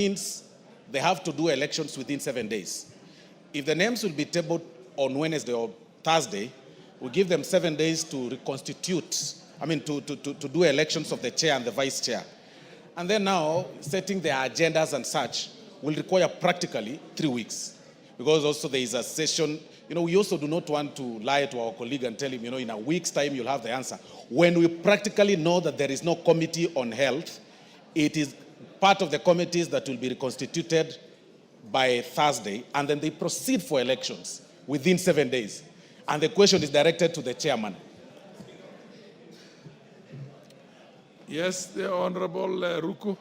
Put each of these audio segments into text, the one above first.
means they have to do elections within 7 days. If the names will be tabled on Wednesday or Thursday, we give them 7 days to reconstitute, to do elections of the chair and the vice chair. And then now, setting their agendas and such will require practically 3 weeks. Because also there is a session, we also do not want to lie to our colleague and tell him, in a week's time you'll have the answer. When we practically know that there is no committee on health, it is part of the committees that will be reconstituted by Thursday, and then they proceed for elections within 7 days. And the question is directed to the chairman. Yes, the Honorable Ruku.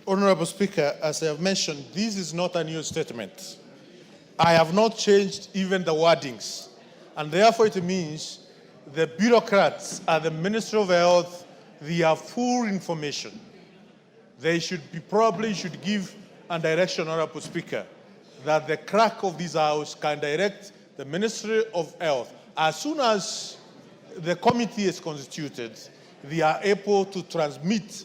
Honorable Speaker, as I have mentioned, this is not a new statement. I have not changed even the wordings. And therefore it means the bureaucrats at the Ministry of Health, they have full information. They probably should give a direction, Honorable Speaker, that the clerk of this House can direct the Ministry of Health. As soon as the committee is constituted, they are able to transmit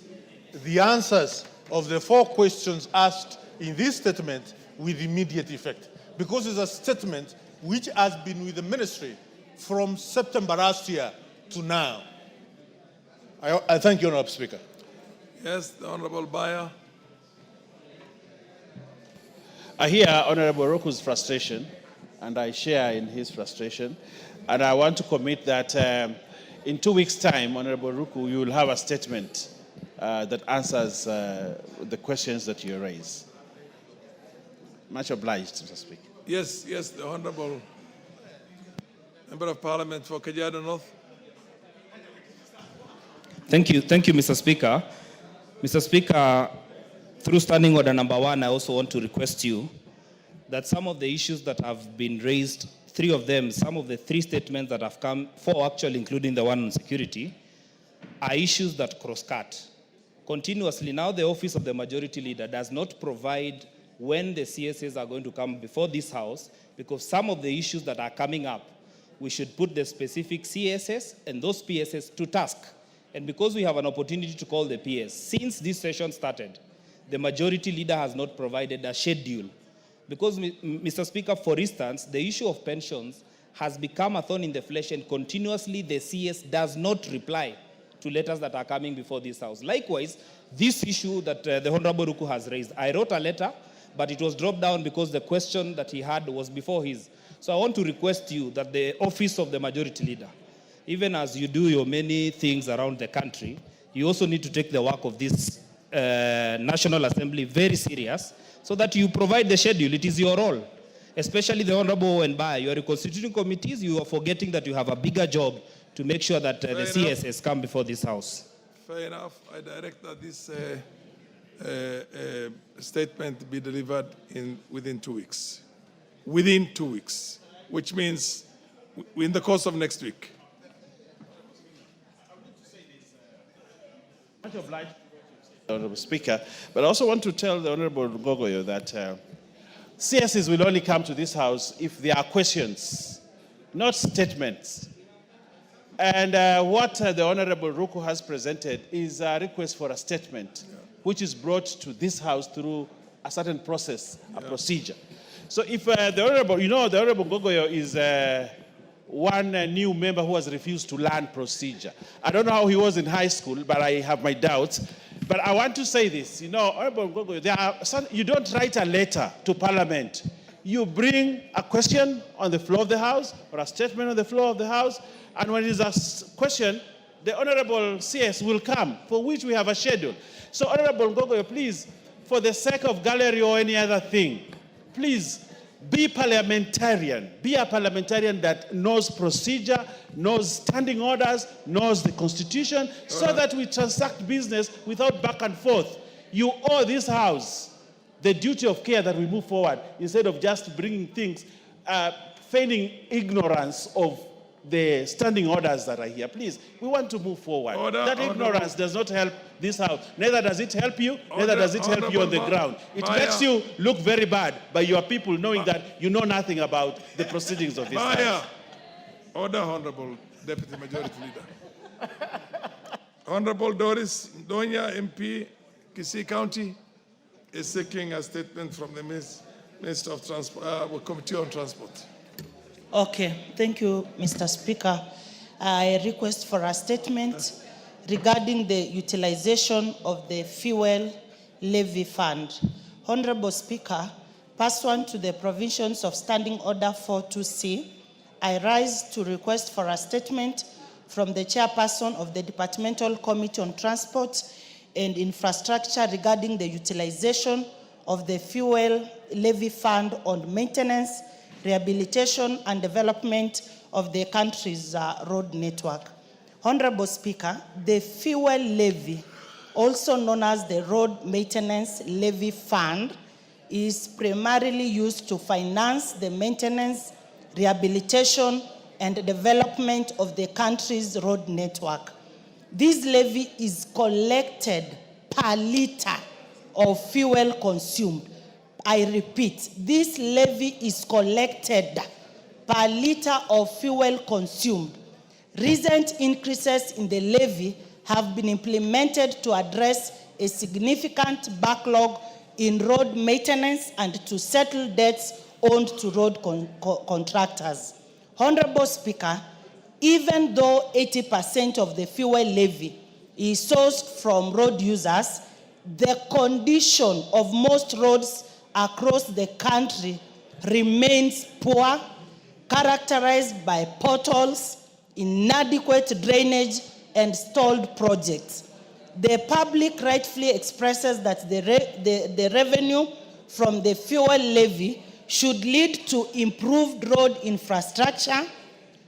the answers of the 4 questions asked in this statement with immediate effect. Because it's a statement which has been with the ministry from September last year to now. I thank you, Honorable Speaker. Yes, the Honorable Bayer. I hear Honorable Roku's frustration, and I share in his frustration. And I want to commit that in 2 weeks' time, Honorable Ruku, you will have a statement that answers the questions that you raise. Much obliged, Mr. Speaker. Yes, the Honorable Member of Parliament for Kajiado North. Thank you, Mr. Speaker. Mr. Speaker, through Standing Order number 1, I also want to request you that some of the issues that have been raised, 3 of them, some of the 3 statements that have come, 4 actually, including the one on security, are issues that cross-cut. Continuously, now the Office of the Majority Leader does not provide when the CSAs are going to come before this House, because some of the issues that are coming up, we should put the specific CSS and those PSS to task. And because we have an opportunity to call the PS, since this session started, the Majority Leader has not provided a schedule. Because, Mr. Speaker, for instance, the issue of pensions has become a thorn in the flesh, and continuously the CS does not reply to letters that are coming before this House. Likewise, this issue that the Honorable Ruku has raised, I wrote a letter, but it was dropped down because the question that he had was before his. So I want to request you that the Office of the Majority Leader, even as you do your many things around the country, you also need to take the work of this National Assembly very serious, so that you provide the schedule. It is your role. Especially the Honorable Mbai, you are constituting committees, you are forgetting that you have a bigger job to make sure that the CSS come before this House. Fair enough. I direct that this statement be delivered within 2 weeks. Within 2 weeks, which means in the course of next week. Much obliged, Honorable Speaker, but I also want to tell the Honorable Gogoyo that CSs will only come to this House if there are questions, not statements. And what the Honorable Ruku has presented is a request for a statement, which is brought to this House through a certain process, a procedure. So if the Honorable Gogoyo is one new member who has refused to learn procedure. I don't know how he was in high school, but I have my doubts. But I want to say this, Honorable Gogoyo, you don't write a letter to Parliament. You bring a question on the floor of the House or a statement on the floor of the House, and when it is a question, the Honorable CS will come, for which we have a schedule. So Honorable Gogoyo, please, for the sake of gallery or any other thing, please be parliamentarian. Be a parliamentarian that knows procedure, knows standing orders, knows the Constitution, so that we transact business without back and forth. You owe this House the duty of care that we move forward, instead of just bringing things, feigning ignorance of the standing orders that are here. Please, we want to move forward. That ignorance does not help this House. Neither does it help you, neither does it help you on the ground. It makes you look very bad by your people knowing that you know nothing about the proceedings of this House. Order, Honorable Deputy Majority Leader. Honorable Doris Donya, MP, Kisii County, is seeking a statement from the Minister of Transport, Committee on Transport. Okay, thank you, Mr. Speaker. I request for a statement regarding the utilization of the fuel levy fund. Honorable Speaker, pursuant to the provisions of Standing Order 42C, I rise to request for a statement from the chairperson of the Departmental Committee on Transport and Infrastructure regarding the utilization of the fuel levy fund on maintenance, rehabilitation, and development of the country's road network. Honorable Speaker, the fuel levy, also known as the Road Maintenance Levy Fund, is primarily used to finance the maintenance, rehabilitation, and development of the country's road network. This levy is collected per liter of fuel consumed. I repeat, this levy is collected per liter of fuel consumed. Recent increases in the levy have been implemented to address a significant backlog in road maintenance and to settle debts owed to road contractors. Honorable Speaker, even though 80% of the fuel levy is sourced from road users, the condition of most roads across the country remains poor, characterized by potholes, inadequate drainage, and stalled projects. The public rightfully expresses that the revenue from the fuel levy should lead to improved road infrastructure.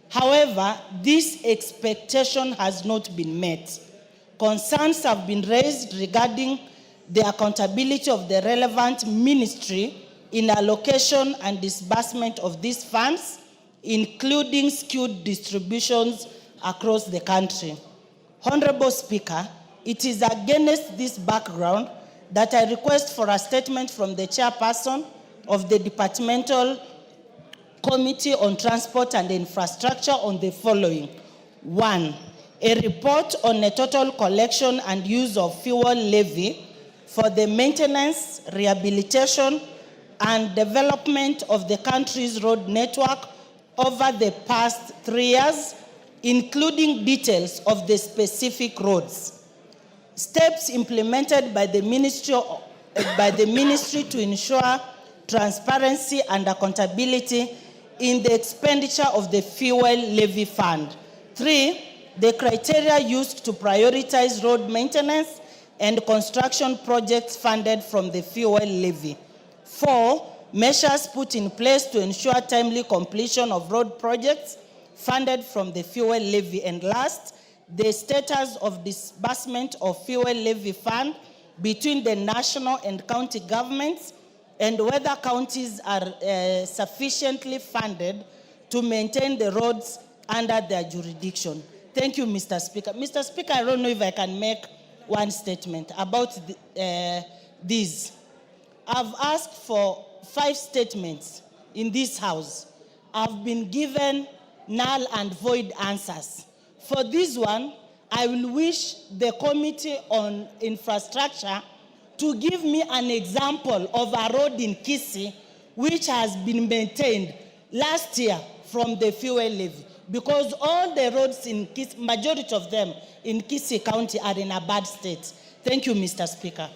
However, this expectation has not been met. Concerns have been raised regarding the accountability of the relevant ministry in allocation and disbursement of these funds, including skewed distributions across the country. Honorable Speaker, it is against this background that I request for a statement from the chairperson of the Departmental Committee on Transport and Infrastructure on the following. 1, a report on a total collection and use of fuel levy for the maintenance, rehabilitation, and development of the country's road network over the past 3 years, including details of the specific roads. Steps implemented by the ministry to ensure transparency and accountability in the expenditure of the fuel levy fund. 3, the criteria used to prioritize road maintenance and construction projects funded from the fuel levy. 4, measures put in place to ensure timely completion of road projects funded from the fuel levy. And last, the status of disbursement of fuel levy fund between the national and county governments, and whether counties are sufficiently funded to maintain the roads under their jurisdiction. Thank you, Mr. Speaker. Mr. Speaker, I don't know if I can make one statement about this. I've asked for 5 statements in this House. I've been given null and void answers. For this one, I will wish the Committee on Infrastructure to give me an example of a road in Kisii which has been maintained last year from the fuel levy, because all the roads in Kisii, majority of them in Kisii County, are in a bad state. Thank you, Mr. Speaker.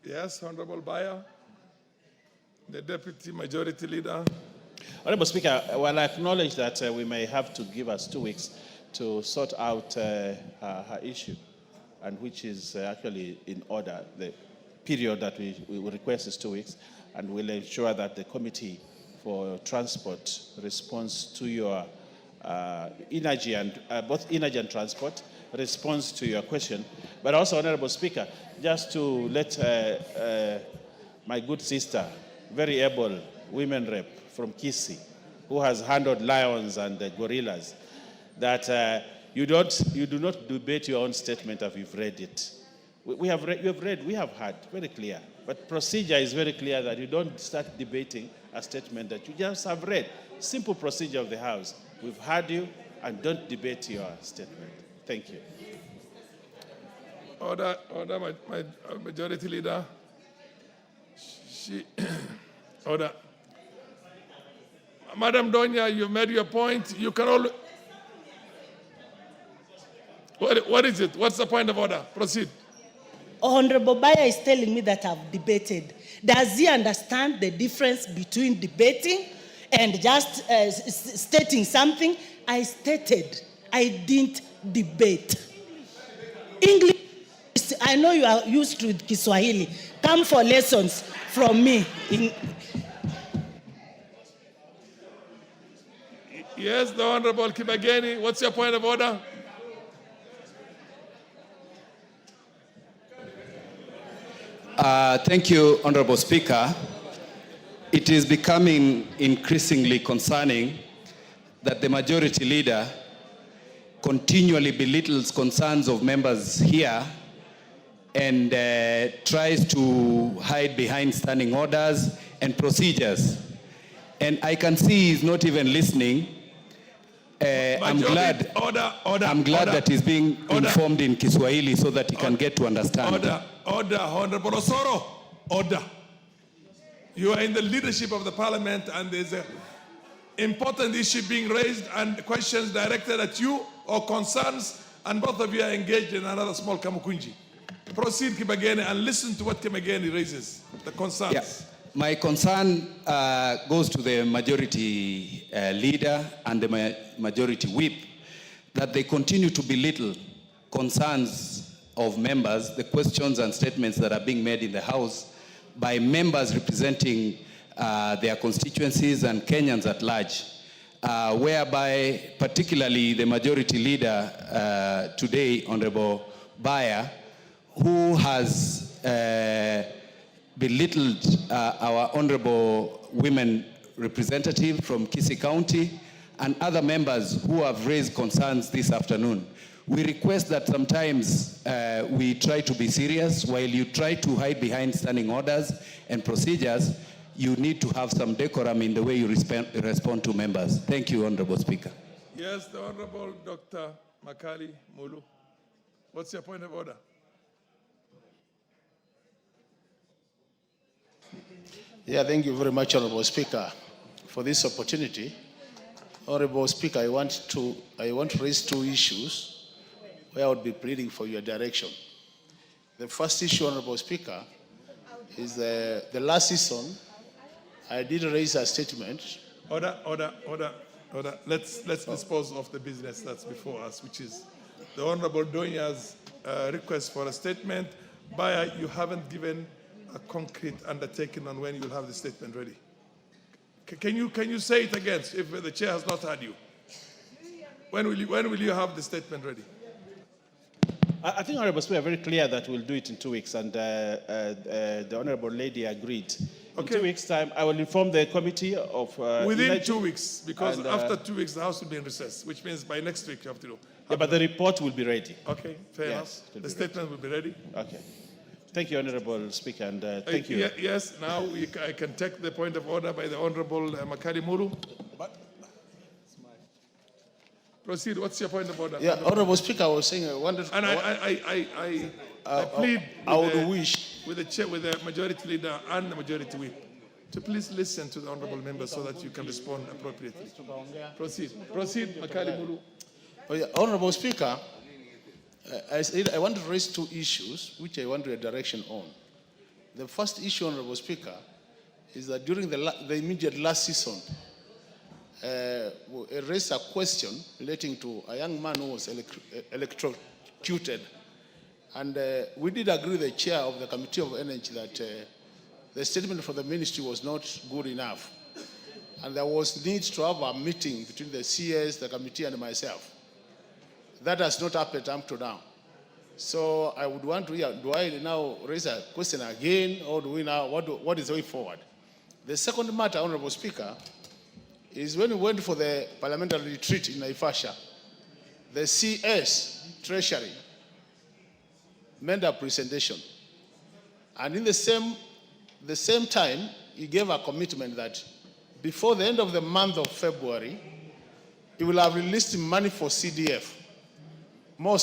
Yes, Honorable Bayer, the Deputy Majority Leader. Honorable Speaker, well, I acknowledge that we may have to give us 2 weeks to sort out her issue, and which is actually in order. The period that we request is 2 weeks, and we'll ensure that the Committee for Transport responds to your energy and both energy and transport responds to your question. But also, Honorable Speaker, just to let my good sister, very able women rep from Kisii, who has handled lions and gorillas, that you do not debate your own statement if you've read it. We have read, we have heard, very clear. But procedure is very clear that you don't start debating a statement that you just have read. Simple procedure of the House. We've heard you, and don't debate your statement. Thank you. Order, my majority leader. Order. Madam Donya, you've made your point. You can all. What is it? What's the point of order? Proceed. Honorable Baya is telling me that I've debated. Does he understand the difference between debating and just stating something? I stated. I didn't debate. English, I know you are used to Kiswahili. Come for lessons from me. Yes, the Honorable Kibageni, what's your point of order? Thank you, Honorable Speaker. It is becoming increasingly concerning that the majority leader continually belittles concerns of members here and tries to hide behind standing orders and procedures. And I can see he's not even listening. I'm glad that he's being informed in Kiswahili so that he can get to understand. Order, Honorable Osoro. Order. You are in the leadership of the Parliament and there's an important issue being raised and questions directed at you or concerns, and both of you are engaged in another small kamukunji. Proceed, Kibageni, and listen to what Kibageni raises, the concerns. Yeah. My concern goes to the majority leader and the majority whip, that they continue to belittle concerns of members, the questions and statements that are being made in the House by members representing their constituencies and Kenyans at large, whereby particularly the majority leader today, Honorable Baya, who has belittled our honorable women representative from Kisii County and other members who have raised concerns this afternoon. We request that sometimes we try to be serious. While you try to hide behind standing orders and procedures, you need to have some decorum in the way you respond to members. Thank you, Honorable Speaker. Yes, the Honorable Dr. Makali Mulu. What's your point of order? Yeah, thank you very much, Honorable Speaker, for this opportunity. Honorable Speaker, I want to raise two issues where I would be pleading for your direction. The first issue, Honorable Speaker, is the last season I did raise a statement. Order. Let's dispose of the business that's before us, which is the Honorable Donya's request for a statement. Baya, you haven't given a concrete undertaking on when you'll have the statement ready. Can you say it again if the chair has not heard you? When will you have the statement ready? I think, Honorable Speaker, very clear that we'll do it in 2 weeks, and the Honorable Lady agreed. In 2 weeks' time, I will inform the committee of... Within 2 weeks, because after 2 weeks, the House will be in recess, which means by next week you have to do. Yeah, but the report will be ready. Okay, fair enough. The statement will be ready. Okay. Thank you, Honorable Speaker, and thank you. Yes, now I can take the point of order by the Honorable Makali Mulu. Proceed. What's your point of order? Yeah, Honorable Speaker, I was saying I wanted. And I plead with the majority leader and the majority whip to please listen to the honorable member so that you can respond appropriately. Proceed, Makali Mulu. Oh, yeah, Honorable Speaker, I want to raise two issues which I want your direction on. The first issue, Honorable Speaker, is that during the immediate last season, we raised a question relating to a young man who was electrocuted. And we did agree with the chair of the Committee of Energy that the statement for the ministry was not good enough. And there was need to have a meeting between the CS, the committee, and myself. That has not happened up to now. So I would want to hear, do I now raise a question again, or do we now, what is the way forward? The second matter, Honorable Speaker, is when we went for the parliamentary retreat in Naivasha, the CS, Treasury, made a presentation. And in the same time, he gave a commitment that before the end of the month of February, he will have released money for CDF. more